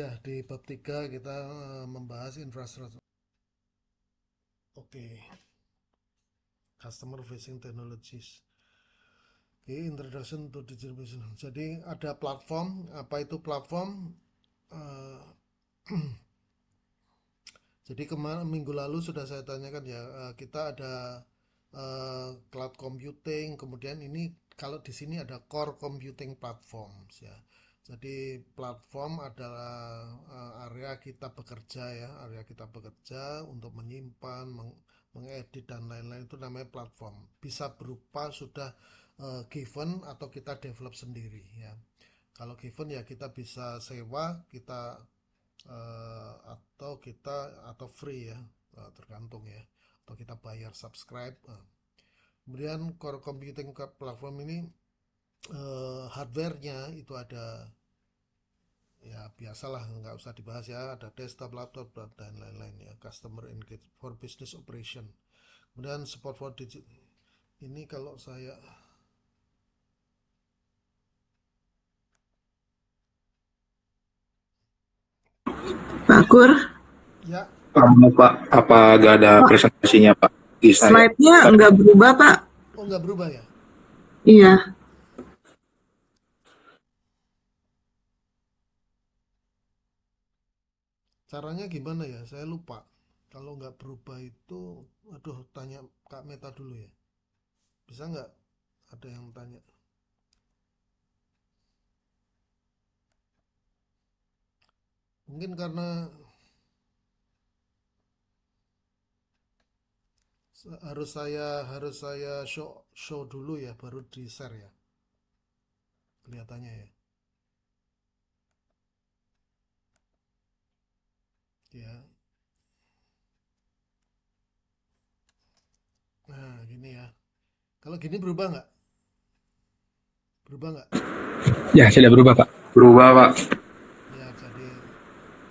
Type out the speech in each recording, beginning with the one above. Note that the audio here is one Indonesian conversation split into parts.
Ya, di bab 3 kita membahas infrastruktur. Oke, Customer Facing Technologies. Oke, Introduction to Digital Business. Jadi ada platform, apa itu platform? Eh, jadi kemarin minggu lalu sudah saya tanyakan ya, kita ada cloud computing, kemudian ini kalau di sini ada core computing platforms ya. Jadi platform adalah area kita bekerja ya, area kita bekerja untuk menyimpan, mengedit dan lain-lain itu namanya platform. Bisa berupa sudah given atau kita develop sendiri ya. Kalau given ya kita bisa sewa, kita atau free ya, tergantung ya, atau kita bayar subscribe. Kemudian core computing platform ini hardware-nya itu ada, ya biasalah nggak usah dibahas ya, ada desktop, laptop dan lain-lain ya, customer engage for business operation. Kemudian support for digital, ini kalau saya Pak Kur, ya. Pak, apa gak ada Pak, presentasinya Pak di saya? slide-nya nggak berubah, Pak. Oh, nggak berubah ya. Iya, Caranya gimana ya, saya lupa. Kalau nggak berubah itu, aduh, tanya Kak Meta dulu ya, bisa nggak, ada yang tanya. Mungkin karena harus saya show dulu ya, baru di share ya, kelihatannya ya. Ya, nah gini ya. Kalau gini berubah nggak? Berubah nggak? Ya, sudah berubah Pak. Berubah Pak. Ya, jadi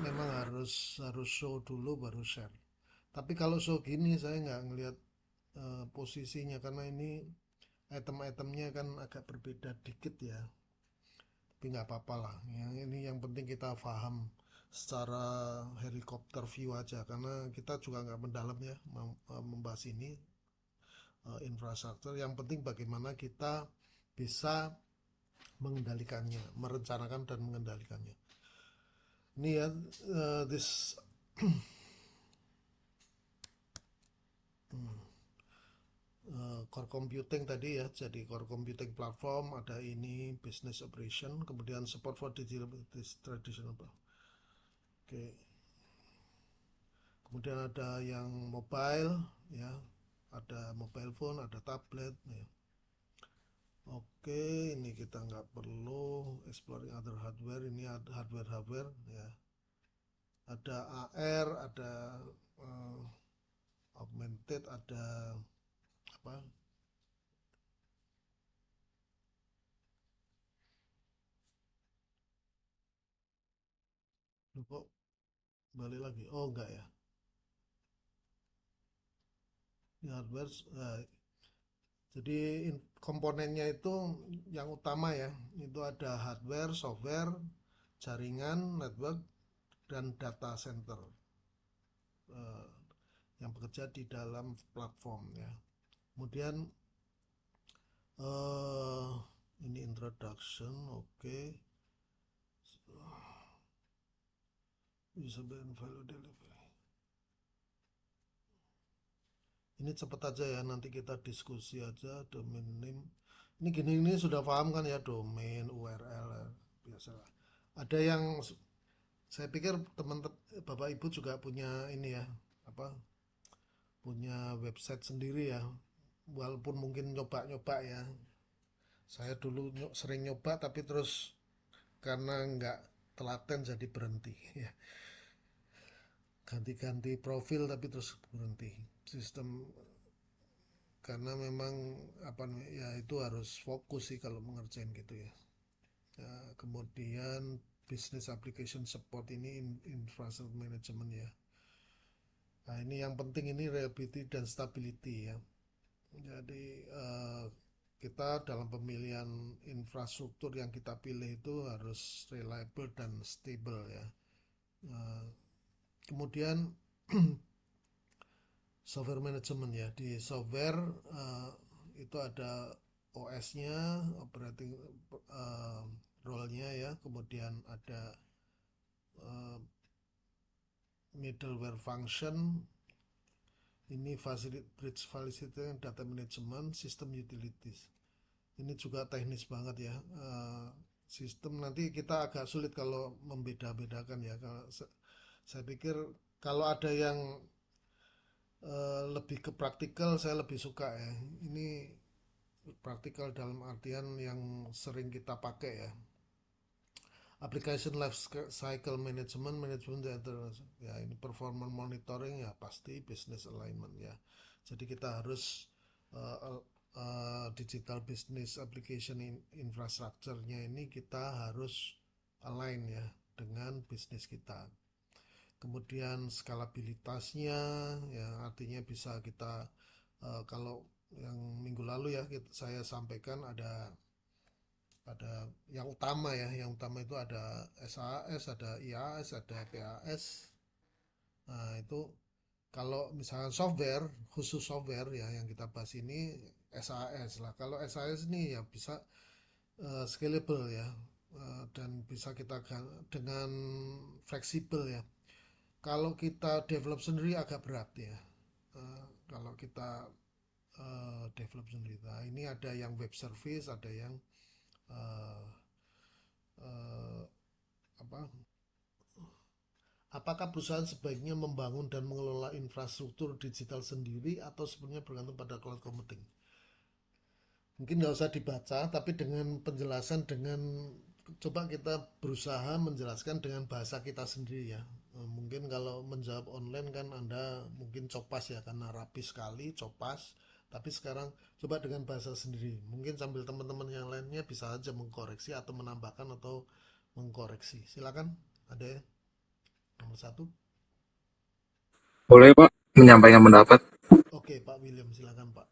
memang harus harus show dulu baru share. Tapi kalau show gini saya nggak ngelihat posisinya, karena ini item-itemnya kan agak berbeda dikit ya. Tapi nggak apa-apa lah. Yang ini yang penting kita paham secara helikopter view aja, karena kita juga nggak mendalam ya membahas ini infrastruktur. Yang penting bagaimana kita bisa mengendalikannya, merencanakan dan mengendalikannya. Ini ya, this core computing tadi ya. Jadi core computing platform ada ini business operation, kemudian support for digital traditional. Oke, kemudian ada yang mobile ya, ada mobile phone, ada tablet ya. Oke, ini kita nggak perlu exploring other hardware, ini ada hardware ya. Ada AR, ada uh, augmented, ada apa, kok balik lagi, oh enggak ya, ini hardware. Jadi komponennya itu yang utama ya, itu ada hardware, software, jaringan, network, dan data center eh, yang bekerja di dalam platform ya. Kemudian eh ini introduction, oke. Usable and value delivery. Ini cepet aja ya, nanti kita diskusi aja. Domain name. Ini gini, ini sudah paham kan ya, domain, URL ya, biasa. Ada yang saya pikir teman Bapak Ibu juga punya ini ya, apa, punya website sendiri ya. Walaupun mungkin nyoba-nyoba ya. Saya dulu sering nyoba tapi terus karena nggak telaten jadi berhenti ya. Ganti-ganti profil tapi terus berhenti. Sistem, karena memang apa ya, itu harus fokus sih kalau mengerjain gitu ya. Ya, kemudian business application support ini infrastructure management ya. Nah, ini yang penting, ini reliability dan stability ya. Jadi kita dalam pemilihan infrastruktur yang kita pilih itu harus reliable dan stable ya. kemudian software management ya. Di software itu ada OS-nya, operating role-nya ya, kemudian ada eh, middleware function, ini bridge facility data management, system utilities. Ini juga teknis banget ya. Sistem nanti kita agak sulit kalau membeda-bedakan ya. Saya pikir kalau ada yang lebih ke praktikal, saya lebih suka ya. Ini praktikal dalam artian yang sering kita pakai ya. Application life cycle management, ya ini performance monitoring ya pasti business alignment ya. Jadi kita harus digital business application infrastructure-nya ini kita harus align ya dengan bisnis kita. Kemudian skalabilitasnya ya artinya bisa kita kalau yang minggu lalu ya saya sampaikan ada yang utama ya, yang utama itu ada SAS, ada IAS, ada PAS. Nah, itu kalau misalkan software, khusus software ya yang kita bahas ini SAS lah. Kalau SAS ini ya bisa scalable ya, dan bisa kita dengan fleksibel ya. Kalau kita develop sendiri agak berat ya. Kalau kita develop sendiri. Nah, ini ada yang web service, ada yang uh, uh, apa? Apakah perusahaan sebaiknya membangun dan mengelola infrastruktur digital sendiri atau sebenarnya bergantung pada cloud computing? Mungkin nggak usah dibaca, tapi dengan penjelasan coba kita berusaha menjelaskan dengan bahasa kita sendiri ya. Mungkin kalau menjawab online kan Anda mungkin copas ya karena rapi sekali copas. Tapi sekarang coba dengan bahasa sendiri. Mungkin sambil teman-teman yang lainnya bisa aja mengkoreksi atau menambahkan atau mengkoreksi. Silakan, ada ya? Nomor satu. Boleh Pak menyampaikan pendapat? Oke, Pak William, silakan Pak.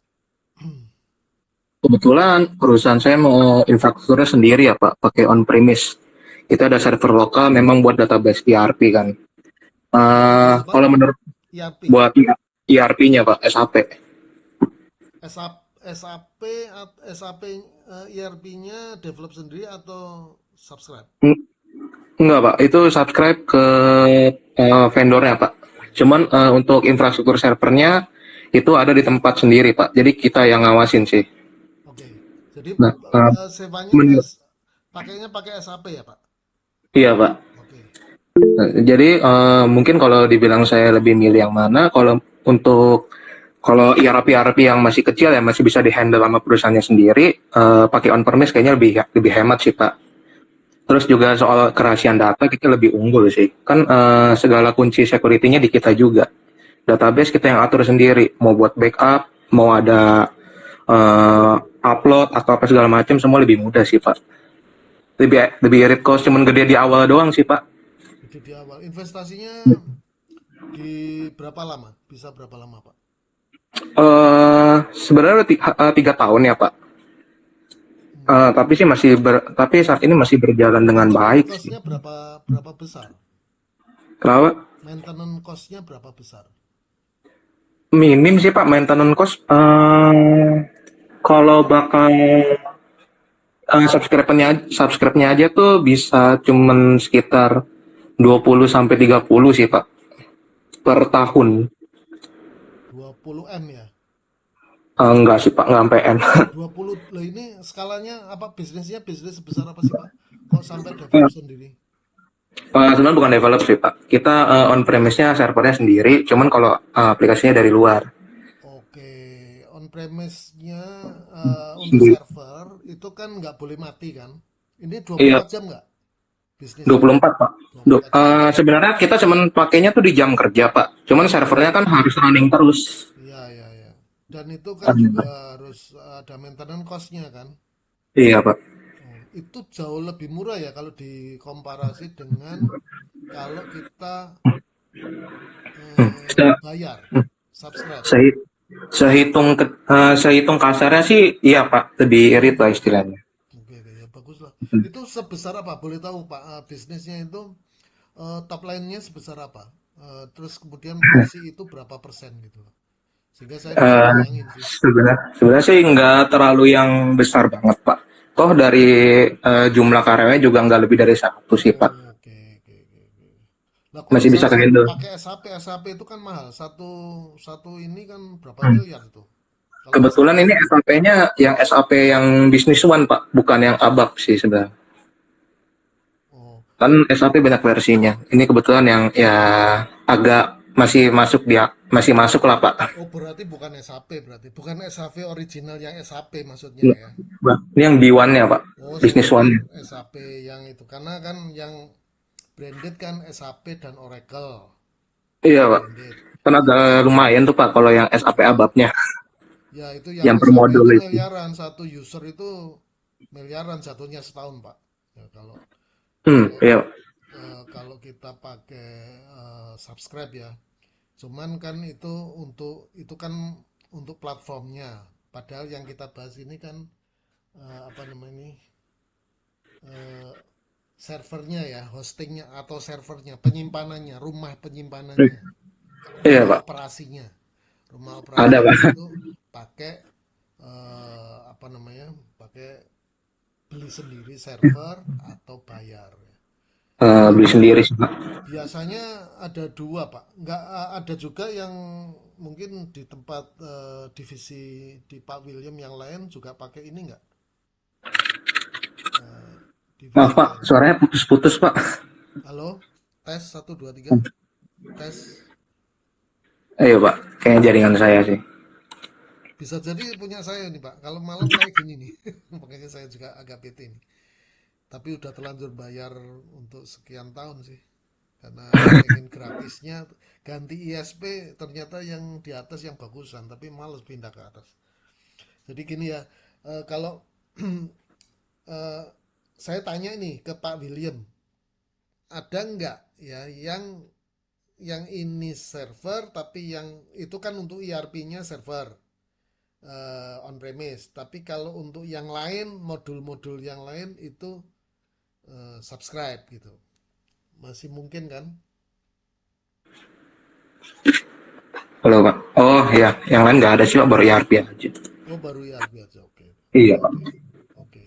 Kebetulan perusahaan saya mau infrastrukturnya sendiri ya Pak, pakai on-premise. Kita ada server lokal memang buat database ERP kan. Apa? Kalau menurut ERP. buat ERP-nya Pak, SAP. SAP SAP ERP-nya develop sendiri atau subscribe? Enggak Pak, itu subscribe ke vendornya Pak. Cuman untuk infrastruktur servernya itu ada di tempat sendiri Pak. Jadi kita yang ngawasin sih. Oke. Jadi Nah, sewanya pakainya pakai SAP ya Pak? iya Pak. Oke. Nah, jadi mungkin kalau dibilang saya lebih milih yang mana, kalau ERP yang masih kecil ya masih bisa dihandle sama perusahaannya sendiri, pakai on-premise kayaknya lebih hemat sih Pak. Terus juga soal kerahasiaan data kita lebih unggul sih. Kan segala kunci security-nya di kita juga. Database kita yang atur sendiri. Mau buat backup, mau ada upload atau apa segala macam semua lebih mudah sih Pak. Lebih irit cost cuman gede di awal doang sih Pak. Gede di awal. Investasinya di berapa lama? Bisa berapa lama Pak? Sebenarnya 3 tahun ya Pak. Tapi saat ini masih berjalan dengan baik sih. Cost-nya berapa besar? Kenapa? Maintenance cost-nya berapa besar? Minim sih Pak maintenance cost. Kalau bakal subscribe-nya aja tuh bisa cuman sekitar 20 sampai 30 sih Pak per tahun. 20 M ya? Enggak sih Pak, nggak sampai N. 20 loh, ini skalanya apa, bisnisnya bisnis sebesar apa sih Pak? Kok sampai develop sendiri? Sebenarnya bukan develop sih Pak. Kita on-premise-nya servernya sendiri, cuman kalau aplikasinya dari luar. Oke, on premise-nya untuk Sendiri. server itu kan nggak boleh mati kan? Ini Iya, 24 jam nggak bisnisnya? 24 Pak. 24 jam. Sebenarnya kita cuman pakainya tuh di jam kerja Pak. Cuman servernya kan harus running terus. Iya, iya, iya. Dan itu kan juga harus ada maintenance cost-nya kan? Iya Pak. Oh, itu jauh lebih murah ya kalau dikomparasi dengan kalau kita Se- bayar subscribe. se- sehitung kasarnya sih iya Pak, lebih irit lah istilahnya. Oke, oke, ya bagus lah. Itu sebesar apa? Boleh tahu Pak, bisnisnya itu top line-nya sebesar apa? Terus kemudian porsi itu berapa persen gitu loh. Sehingga saya bisa Eh, bayangin sih. sebenarnya sih nggak terlalu yang besar banget, Pak. Toh dari jumlah karyawannya juga nggak lebih dari satu sih, Pak. Oh, oke, oke, oke, oke. Nah, kalau Masih bisa saya ke handle. pakai SAP itu kan mahal. Satu satu ini kan berapa Hmm. miliar itu? Kalau SAP Kebetulan ini itu. SAP-nya yang SAP yang Business One, Pak, bukan yang ABAP sih sebenarnya. Oh, Kan SAP banyak versinya. Ini kebetulan yang ya agak masih masuk lah, Pak. oh berarti bukan SAP berarti. Bukan SAP original yang SAP maksudnya Iya, ya. Pak. Ini yang B1-nya, Pak. Oh, Business seperti One-nya. SAP yang itu. Karena kan yang branded kan SAP dan Oracle. Iya, Pak. Branded. Kan agak lumayan tuh, Pak, kalau yang SAP ABAP-nya. Ya, itu yang Yang per SAP modul itu itu. miliaran. Satu user itu miliaran jatuhnya setahun, Pak. Ya, kalau kalau Iya. kalau kita pakai subscribe ya. Cuman kan itu kan untuk platformnya. Padahal yang kita bahas ini kan apa namanya ini eh, servernya ya, hostingnya atau servernya, penyimpanannya, rumah penyimpanannya, Iya, rumah Pak. operasinya. Rumah Ada, operasinya Pak. itu pakai apa namanya? Pakai beli sendiri server atau bayar. Nah, Beli sendiri sih, Pak. biasanya ada dua, Pak. Nggak ada juga yang mungkin di tempat divisi di Pak William yang lain juga pakai ini nggak? Eh, Maaf, divisi Pak. lain. Suaranya putus-putus, Pak. Halo, tes satu dua tiga, tes. Iya, Pak. Kayaknya jaringan saya sih. Bisa jadi punya saya nih, Pak. Kalau malam kayak gini nih, makanya saya juga agak bete nih. Tapi udah terlanjur bayar untuk sekian tahun sih. Karena pengen gratisnya ganti ISP ternyata yang di atas yang bagusan, tapi males pindah ke atas. Jadi gini ya, kalau eh, saya tanya nih ke Pak William, ada nggak ya yang ini server tapi yang itu kan untuk ERP-nya server on premise. Tapi kalau untuk yang lain, modul-modul yang lain itu subscribe gitu. Masih mungkin kan? Halo, Pak. Oh, iya. Yang lain nggak ada sih, Pak. Baru ERP aja. Oh, baru ERP aja. Oke. Iya, Pak. Oke. Oke.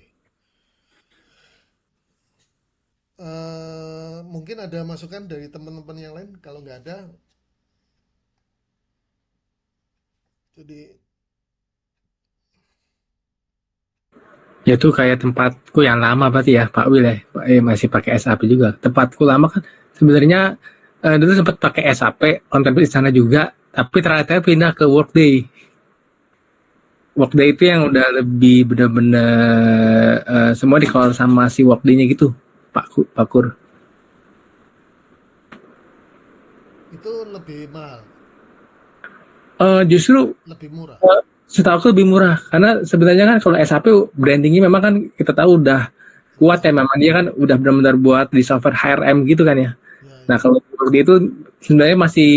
Mungkin ada masukan dari teman-teman yang lain. Kalau nggak ada, jadi Ya tuh kayak tempatku yang lama berarti ya Pak Wil ya, masih pakai SAP juga. Tempatku lama kan sebenarnya dulu sempat pakai SAP on-premise di sana juga, tapi ternyata pindah ke Workday. Workday itu yang udah lebih bener-bener semua dikelola sama si Workday-nya gitu, Pak Kur. itu lebih mahal, Justru lebih murah. setahu aku lebih murah karena sebenarnya kan kalau SAP brandingnya memang kan kita tahu udah kuat ya, Kuat. memang dia kan udah benar-benar buat di software HRM gitu kan ya. Ya, Nah ya. kalau dia itu sebenarnya masih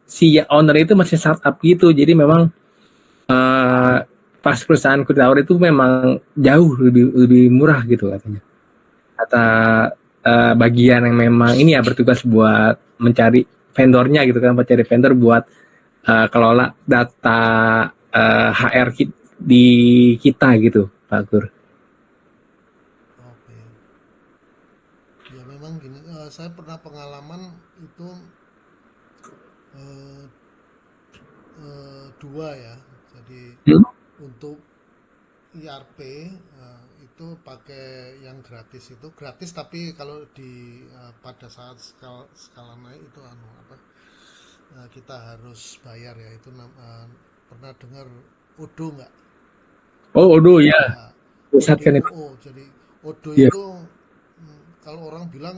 si owner itu masih startup gitu, jadi memang eh, pas perusahaan Kutawar itu memang jauh lebih lebih murah gitu katanya. Kata bagian yang memang ini ya bertugas buat mencari vendornya gitu kan, mencari vendor buat kelola data HR di kita gitu, Pak Gur. Oke. Ya memang gini, saya pernah pengalaman itu eh, dua ya. Jadi Hmm? untuk IRP itu pakai yang gratis itu gratis tapi kalau di pada saat skala naik itu anu apa kita harus bayar ya itu pernah dengar Odo nggak? Oh, Odo ya, Ya, pusat kan itu. ODOO. Jadi Odo Iya. itu kalau orang bilang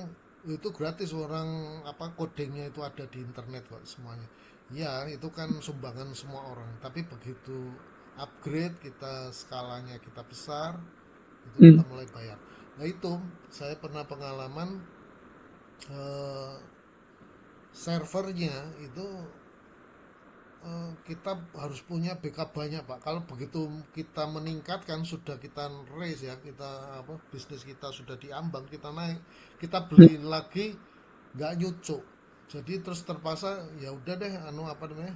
itu gratis orang apa kodingnya itu ada di internet kok semuanya. Ya, itu kan sumbangan semua orang. Tapi begitu upgrade kita skalanya kita besar, itu Hmm. kita mulai bayar. Nah, itu saya pernah pengalaman eh, servernya itu kita harus punya backup banyak, Pak. Kalau begitu kita meningkatkan sudah kita raise ya, kita apa bisnis kita sudah diambang, kita naik, kita beli lagi nggak nyucuk. Jadi terus terpaksa ya udah deh anu apa namanya,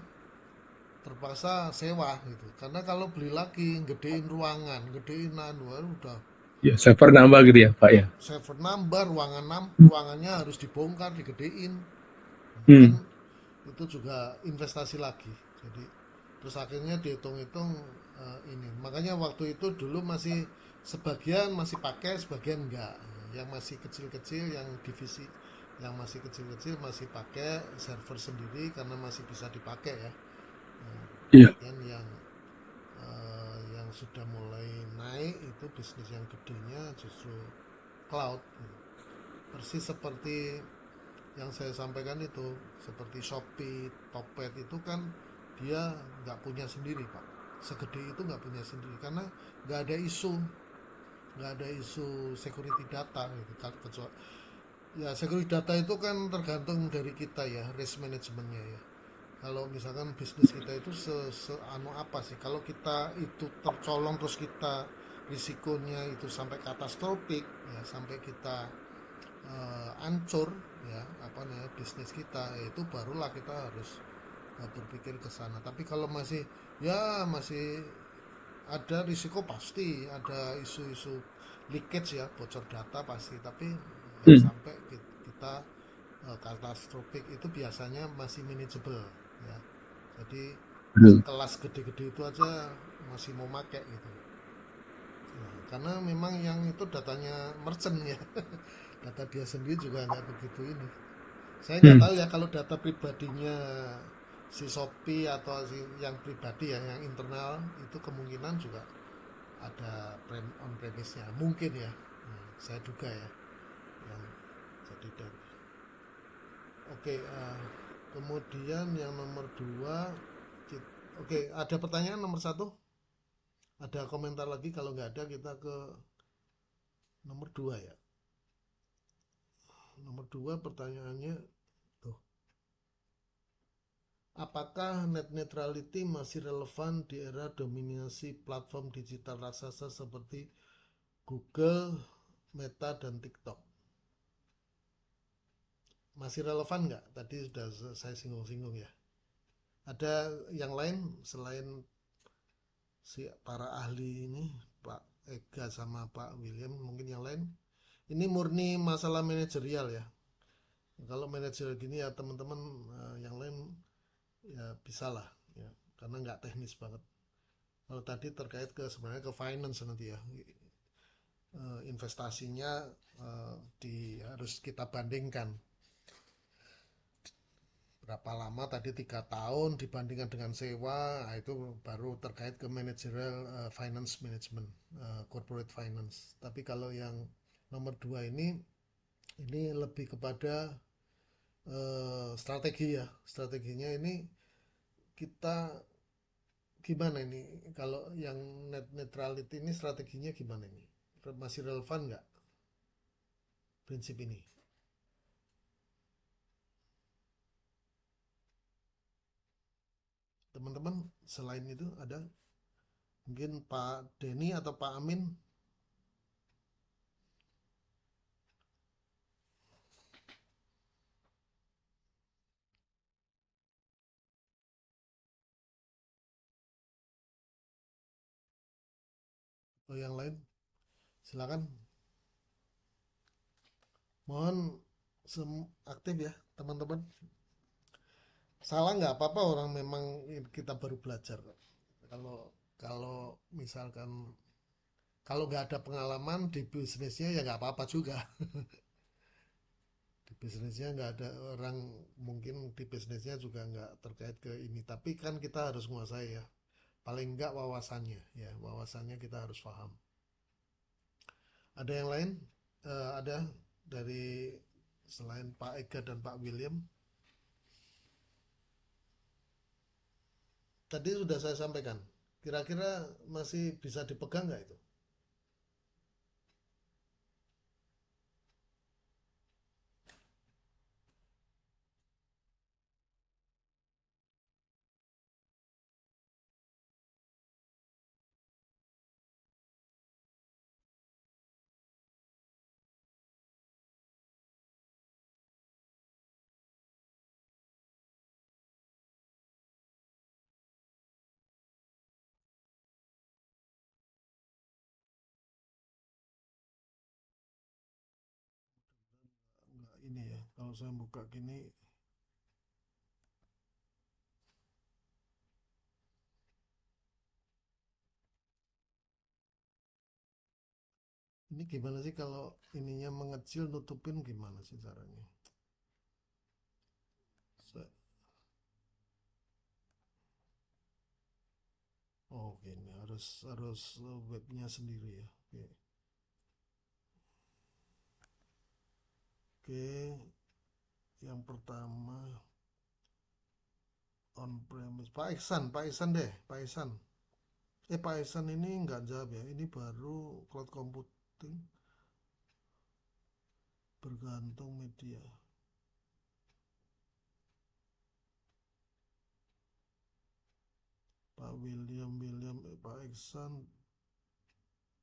terpaksa sewa gitu, karena kalau beli lagi gedein ruangan, gedein anu udah Ya, server nambah gitu ya, Pak ya. server nambah, ruangannya harus dibongkar, digedein. Kan Hmm. itu juga investasi lagi. Jadi terus akhirnya dihitung-hitung, ini makanya waktu itu dulu masih sebagian masih pakai, sebagian enggak. Yang masih kecil-kecil, yang divisi yang masih kecil-kecil masih pakai server sendiri karena masih bisa dipakai ya. Iya. Kemudian yang sudah mulai naik itu bisnis yang gedenya justru cloud gitu. Persis seperti yang saya sampaikan itu, seperti Shopee, Tokped itu kan dia nggak punya sendiri pak, segede itu nggak punya sendiri karena nggak ada isu security data gitu. Kecuali ya security data itu kan tergantung dari kita ya, risk manajemennya ya. Kalau misalkan bisnis kita itu anu apa sih, kalau kita itu tercolong terus kita risikonya itu sampai katastrofik ya, sampai kita ancur ya apa namanya bisnis kita, itu barulah kita harus berpikir ke sana. Tapi kalau masih ada risiko, pasti ada isu-isu leakage ya, bocor data pasti, tapi yang Hmm. sampai kita katastrofik itu biasanya masih manageable ya. Jadi yang Betul. kelas gede-gede itu aja masih mau make gitu. Nah, karena memang yang itu datanya merchant ya. Data dia sendiri juga nggak begitu ini. Saya nggak Hmm. tahu ya kalau data pribadinya si Shopee atau si yang pribadi ya, yang internal itu kemungkinan juga ada on premise-nya mungkin ya. Nah, saya duga ya yang jadi oke. Kemudian yang nomor dua, oke, ada pertanyaan nomor satu, ada komentar lagi? Kalau nggak ada kita ke nomor dua ya. Nomor dua pertanyaannya tuh, apakah net neutrality masih relevan di era dominasi platform digital raksasa seperti Google, Meta, dan TikTok? Masih relevan nggak? Tadi sudah saya singgung-singgung ya. Ada yang lain selain si para ahli ini, Pak Ega sama Pak William, mungkin yang lain? Ini murni masalah manajerial ya. Kalau manajerial gini ya teman-teman, yang lain ya bisa lah ya, karena nggak teknis banget. Kalau tadi terkait ke sebenarnya ke finance nanti ya, investasinya harus kita bandingkan berapa lama tadi, 3 tahun dibandingkan dengan sewa. Nah, itu baru terkait ke managerial, finance management, corporate finance. Tapi kalau yang nomor dua ini lebih kepada strategi ya. Strateginya ini kita gimana ini, kalau yang net neutrality ini strateginya gimana ini, masih relevan nggak prinsip ini? Teman-teman selain itu ada mungkin Pak Denny atau Pak Amin, atau yang lain, silakan. Mohon aktif ya teman-teman. Salah nggak apa-apa, orang memang kita baru belajar. Kalau kalau misalkan kalau nggak ada pengalaman di bisnisnya ya nggak apa-apa juga. Di bisnisnya nggak ada orang, mungkin di bisnisnya juga nggak terkait ke ini, tapi kan kita harus menguasai ya, paling nggak wawasannya ya, wawasannya kita harus paham. Ada yang lain? Ada dari selain Pak Ega dan Pak William? Tadi sudah saya sampaikan. Kira-kira masih bisa dipegang nggak itu? Kalau saya buka gini, ini gimana sih kalau ininya mengecil nutupin gimana sih caranya? Saya- Oh, gini harus harus webnya sendiri ya. Oke. Oke, yang pertama on premise. Pak Ihsan deh, Pak Ihsan. Pak Ihsan ini nggak jawab ya. Ini baru cloud computing bergantung media. Pak William, Pak Ihsan.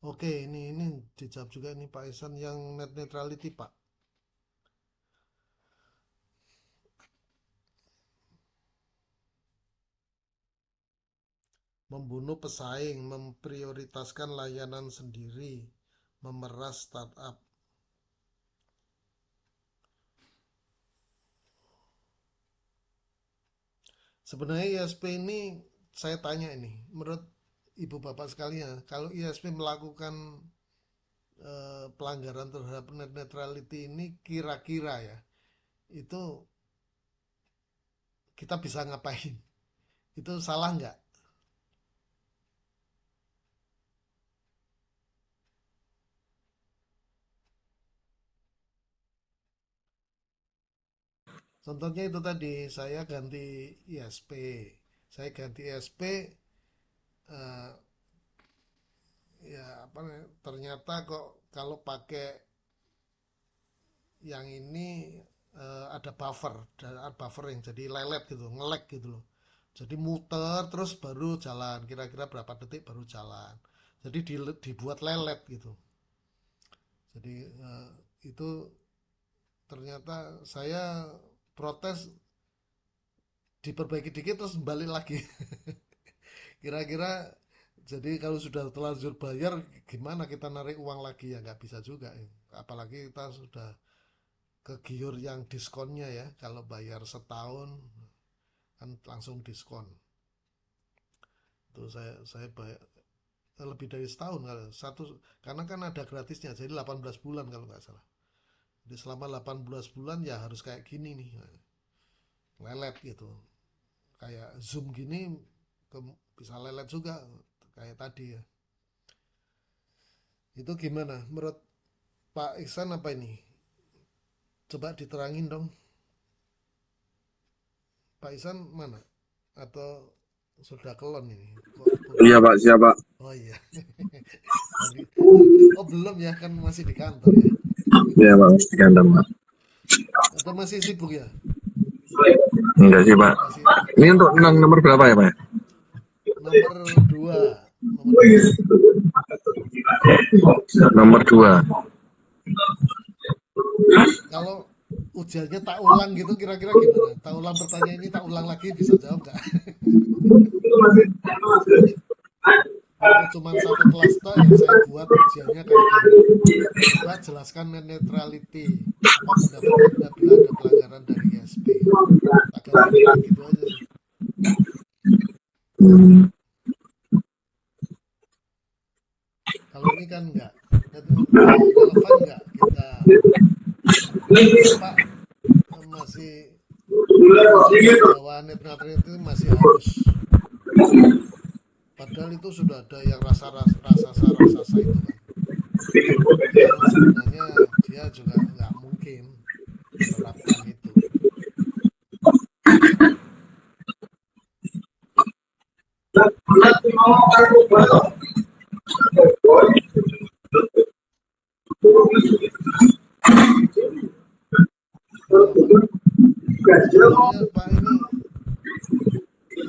Oke, ini dijawab juga ini Pak Ihsan yang net neutrality, Pak. Membunuh pesaing, memprioritaskan layanan sendiri, memeras startup. Sebenarnya ISP ini saya tanya ini, menurut Ibu Bapak sekalian, kalau ISP melakukan pelanggaran terhadap net neutrality ini kira-kira ya, itu kita bisa ngapain? Itu salah nggak? Contohnya itu tadi, saya ganti ISP. Saya ganti ISP, eh, ya apa namanya, ternyata kok kalau pakai yang ini ada buffering jadi lelet gitu, nge-lag gitu loh. Jadi muter terus baru jalan, kira-kira berapa detik baru jalan. Jadi dibuat lelet gitu. Jadi itu ternyata saya protes, diperbaiki dikit terus balik lagi. Kira-kira jadi kalau sudah terlanjur bayar gimana kita narik uang lagi ya nggak bisa juga ya. Apalagi kita sudah kegiur yang diskonnya ya. Kalau bayar setahun kan langsung diskon. Itu saya bayar lebih dari setahun kalau satu, karena kan ada gratisnya jadi 18 bulan kalau nggak salah. Jadi selama 18 bulan ya harus kayak gini nih, lelet gitu. Kayak Zoom gini bisa lelet juga kayak tadi ya. Itu gimana menurut Pak Iksan apa ini? Coba diterangin dong. Pak Iksan mana? Atau sudah kelon ini? Iya Pak, siap Pak. Oh iya. Oh belum ya, kan masih di kantor ya. Iya Pak, di kantor Pak. Atau masih sibuk ya? Enggak sih Pak. Masih. Ini untuk nomor berapa ya Pak? Nomor 2. Nomor 2. Kalau ujiannya tak ulang gitu kira-kira gimana? Tak ulang pertanyaan ini, tak ulang lagi, bisa jawab nggak? Atau cuma satu kelas toh yang saya buat ujiannya kayak gini. Coba jelaskan net neutrality. Apa pendapat Anda bila ada pelanggaran dari ISP? Agak gitu aja sih. Kalau ini kan enggak. Relevan enggak kita Pak masih bahwa net neutrality itu masih harus, padahal itu sudah ada yang raksasa itu kan. Kalau sebenarnya dia juga nggak mungkin menerapkan itu. Sebenarnya Pak ini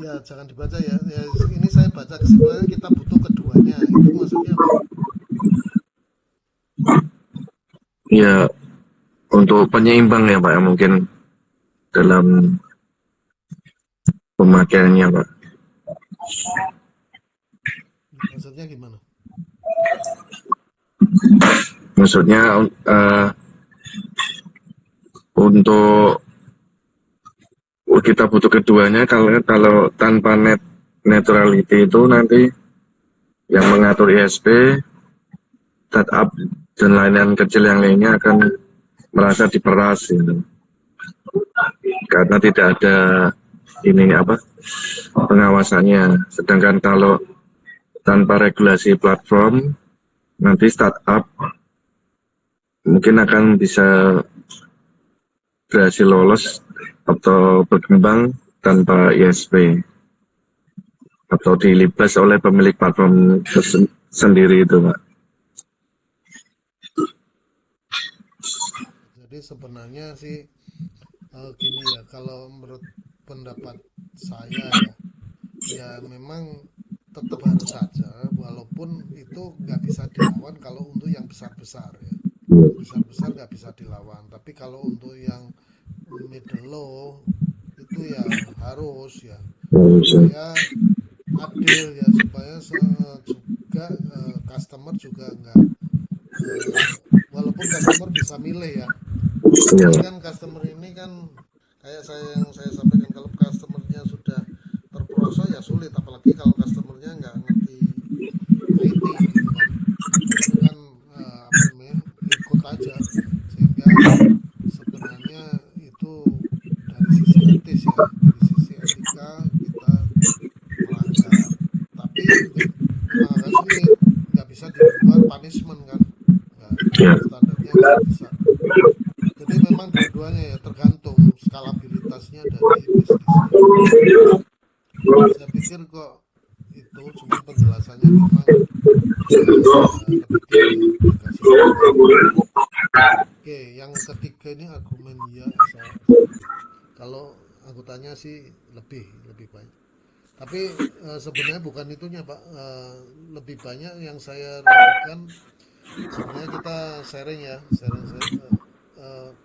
ya jangan dibaca ya. Ya ini saya baca kesimpulannya kita butuh keduanya. Itu maksudnya apa? Ya, untuk penyeimbang ya Pak, ya mungkin dalam pemakaiannya Pak. Maksudnya gimana? Maksudnya untuk kita butuh keduanya. Kalau tanpa neutrality itu nanti yang mengatur ISP, setup dan lain-lain kecil yang lainnya akan merasa diperas gitu. Karena tidak ada pengawasannya. Sedangkan kalau tanpa regulasi platform, nanti startup mungkin akan bisa berhasil lolos atau berkembang tanpa ISP atau dilibas oleh pemilik platform sendiri itu, Pak. Jadi sebenarnya sih gini ya, kalau menurut pendapat saya ya memang tetap harus saja, walaupun itu nggak bisa dilawan kalau untuk yang besar-besar ya. Besar-besar nggak bisa dilawan, tapi kalau untuk yang middle low itu ya harus ya, supaya adil ya, supaya juga customer juga nggak walaupun customer bisa milih ya. Iya, Tapi Pak. kan customer ini kan kayak yang saya sampaikan, kalau customernya sudah terperosok ya sulit, apalagi kalau customernya nggak ngerti IT gitu kan. Itu kan apa namanya, ikut aja, sehingga sebenarnya itu dari sisi etis ya, dari sisi etika kita melanggar. Tapi memang agak sulit, nggak bisa di luar punishment kan, nggak, Iya. standarnya nggak bisa. Jadi memang dua-duanya ya, tergantung skalabilitasnya dari bisnisnya. Saya pikir kok itu cuma penjelasannya memang lebih tinggi dikasih tahu. Oke, yang ketiga ini argumen ya kalau anggotanya sih lebih banyak. Tapi sebenarnya bukan itunya Pak. Lebih banyak yang saya lakukan sebenarnya, kita sharing ya,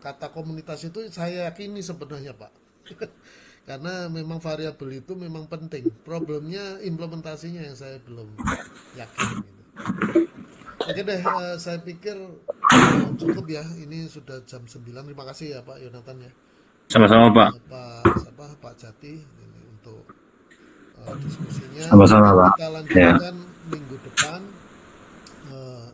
kata komunitas itu saya yakini sebenarnya Pak. Karena memang variabel itu memang penting. Problemnya implementasinya yang saya belum yakin gitu. Oke deh, saya pikir cukup ya. Ini sudah jam 9. Terima kasih ya Pak Yonatan ya. Sama-sama, Pak. Pak Jati ini untuk diskusinya. Sama-sama, Mungkin Pak. kita Ya. lanjutkan minggu depan. Eh,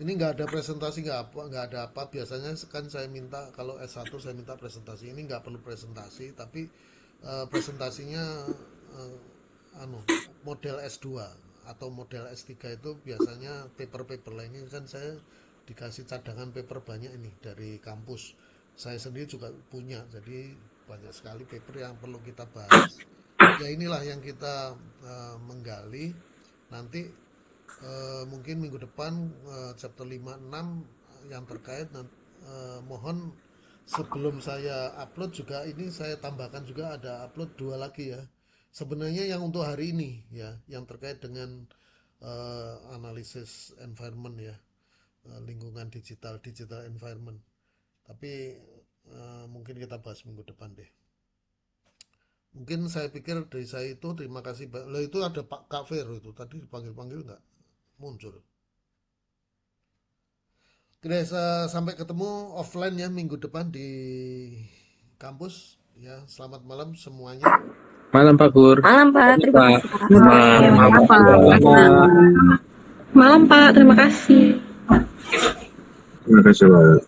ini nggak ada presentasi, nggak ada apa. Biasanya kan saya minta kalau S1 saya minta presentasi. Ini nggak perlu presentasi, tapi presentasinya model S2 atau model S3 itu biasanya paper lainnya kan saya dikasih cadangan paper banyak ini dari kampus. Saya sendiri juga punya, jadi banyak sekali paper yang perlu kita bahas. Ya inilah yang kita menggali nanti. Mungkin minggu depan chapter 5-6 yang terkait, mohon sebelum saya upload juga ini saya tambahkan juga ada upload 2 lagi ya. Sebenarnya yang untuk hari ini ya, yang terkait dengan analisis environment ya, lingkungan digital environment. Tapi mungkin kita bahas minggu depan deh. Mungkin saya pikir dari saya itu terima kasih. Loh, itu ada Pak Kak Vero itu tadi dipanggil-panggil nggak muncul. Oke, sampai ketemu offline ya minggu depan di kampus ya. Selamat malam semuanya. Malam Pak Gur. Malam Pak, terima Pak. kasih Pak. Malam, Pak. Malam Pak, terima kasih. Terima kasih, Pak.